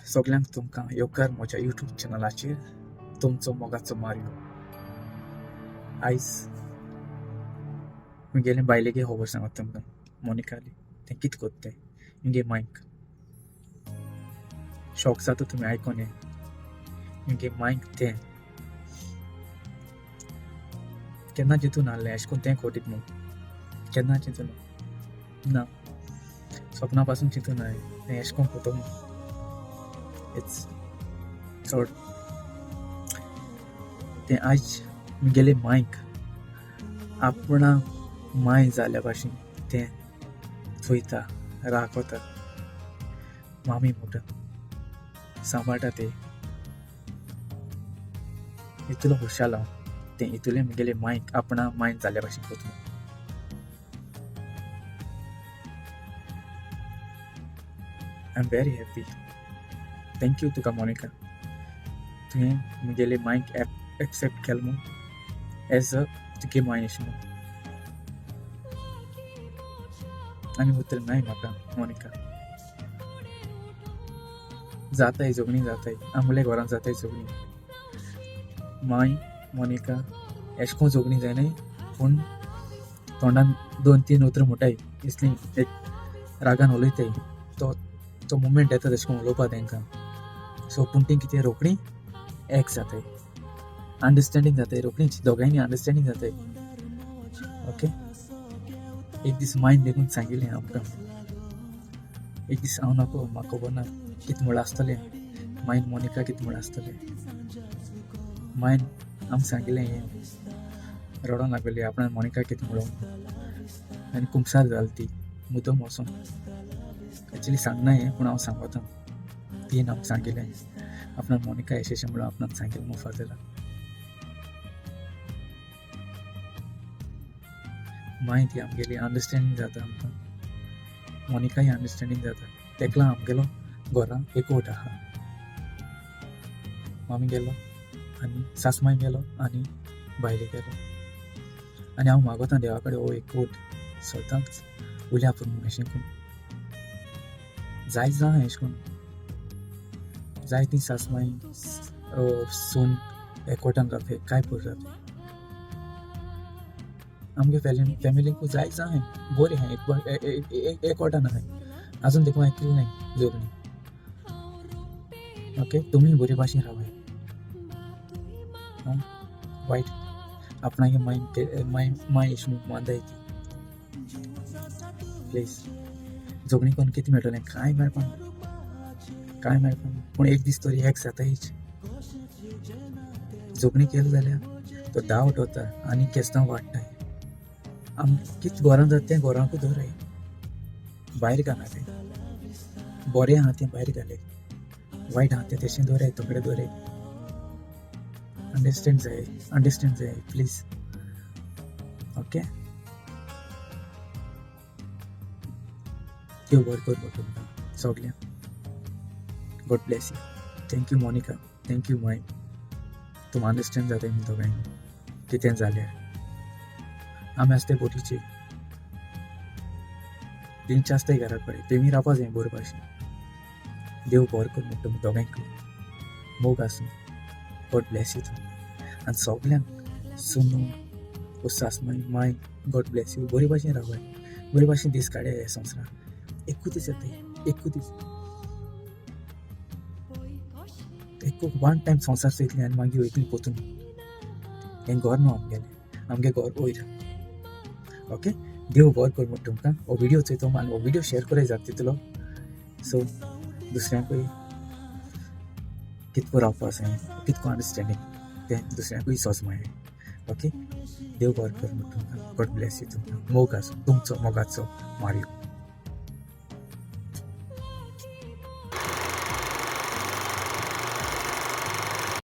सगळ्यांक तुमकां येवकार म्हज्या यूट्यूब चॅनलाचेर तुमचो मोगाचो मारयो. आयज मुगेले बायलेगे खबर सांगत तुमकां. मोनिकाली तें कितें कोत्ता तें मुगे मायक शॉक जाता तुमी आयकोन हें. मुगे मायक तें केन्ना चिंतून नासलें अशें करून तें कोटीत म्हूण. केन्ना चिंतून ना, सपना पासून चिंतून नासलें तें अशें करून कोतो म्हूण. इट्स चड तें आयज मुगेले मायक आपणा माय जाल्या भाशेन तें चोयता, राखता, मामी म्हणटा, सांबाळटा. तें इतलो खुशाल हांव तें इतुलें मुगेले मायक आपणा माय जाल्या भाशेन कोता. I am very happy. Thank you तुका मोनिका, तुवें मुगेले मायक एक्सेप्ट केलें म्हूण एज अ तुगे माय अशें म्हूण. आनी उतर नाय म्हाका मोनिका. जाताय झगडीं जाताय, आमल्या घरांत जाताय झगडीं. माय मोनिका अशें करून झगडीं जायनाय, पूण तोंडान 2-3 उतरां म्हणटाय इसलीं एक रागान उलयताय. तो मुमेंट येता तशें करून उलोवपा तेंकां. सो पूण तीं कितें रोखडीं एक जाताय, अंडरस्टँडींग जाताय रोखडींच, दोगांयनी अंडरस्टँडींग जाताय. ओके. एक दीस मायन देखून सांगिल्लें आमकां. एक दीस हांव नको, म्हाका खबर ना कितें म्हूण आसतलें. मायन मोनिका कितें म्हूण आसतलें. मायन आमकां सांगिल्लें हें रडों लागलेली आपणान मोनिका कितें म्हणून. आनी कुमसार जाली ती मुद्दम वचून. एक्चुली सांगना हें, पूण हांव सांगोता. तीन आमकां सांगिल्लें आपणान मोनिका अशें म्हणून आपणान सांगिल्लें म्हूण फादराक. माय ती आमगेली अंडरस्टँडींग जाता आमकां. मोनिकाय अंडरस्टँडींग जाता. तेकला आमगेलो घरान एकवट आहा. मामी गेलो आनी सासमाय गेलो आनी बायले गेलो. आनी हांव मागोता देवा कडेन हो एकवट सदांच उल्या पूण म्हूण अशें करून. जायत जावं अशें करून. जायतीं सासमाय सून एकवटान रावताय, काय पड रावताय. आमगे फॅमिलीकूय जायत जावं बरें आहाय, एकवटान आहाय. आजून देखून आयकलें नाय झगडीं. ओके. तुमी बरे भाशेन रावाय. वायट आपणागे माय अशें म्हूण मानताय ती. प्लीज झगडीं करून कितें मेळटलें? कांय मेळपाना. पूण एक दीस तरी एक जातायच. झगडीं केली जाल्यार तो डावट वता आनी केस्तांव वाडटाय. कितें घरान जाता तें घराकूच दवराय, भायर घालनाय. बरें आहा तें भायर घालय, वायट आहा तें तशें दवराय, तकडें दवराय. अंडरस्टँड जाय प्लीज. ओके. देव बरें कर तुमकां सगळ्यांक. God bless you. Thank you Monica, thank you माय. तुम अंडरस्टँड जाताय म्हूण दोगांयनी कितें जाल्यार. आमी आसताय बोटीचे, तेंचे आसताय घरा कडेन, तेमी रावपा जाय बरे भाशेन. देव बरें कर म्हणटा तुमी दोगांयकूय. मोग आसूं. गॉड ब्लेस यू तुमी. आनी सगळ्यांक सुनू सासमाय माय गॉड ब्लेस यू. बरे भाशेन रावाय, बरे भाशेन दीस काडया ह्या संवसारान. एकूच दीस येताय, एकूच दीस. एकूच वन टायम संवसार चयतलीं आनी मागीर वयतलीं पोतून. हें घर न्हू आमगेलें, आमगे घर वयर. ओके. देव बरें कर म्हणटा तुमकां. हो व्हिडिओ चोयतो आनी हो व्हिडिओ शेअर कराय जाता तितलो. सो दुसऱ्यांकूय कितको रावपा जाय, कितको अंडरस्टँडींग तें दुसऱ्यांकूय सोजमाय. ओके. देव बरें कर म्हणटा तुमकां. गॉड ब्लेस यू तुमकां. मोग आसूं तुमचो मोगाचो मारयो.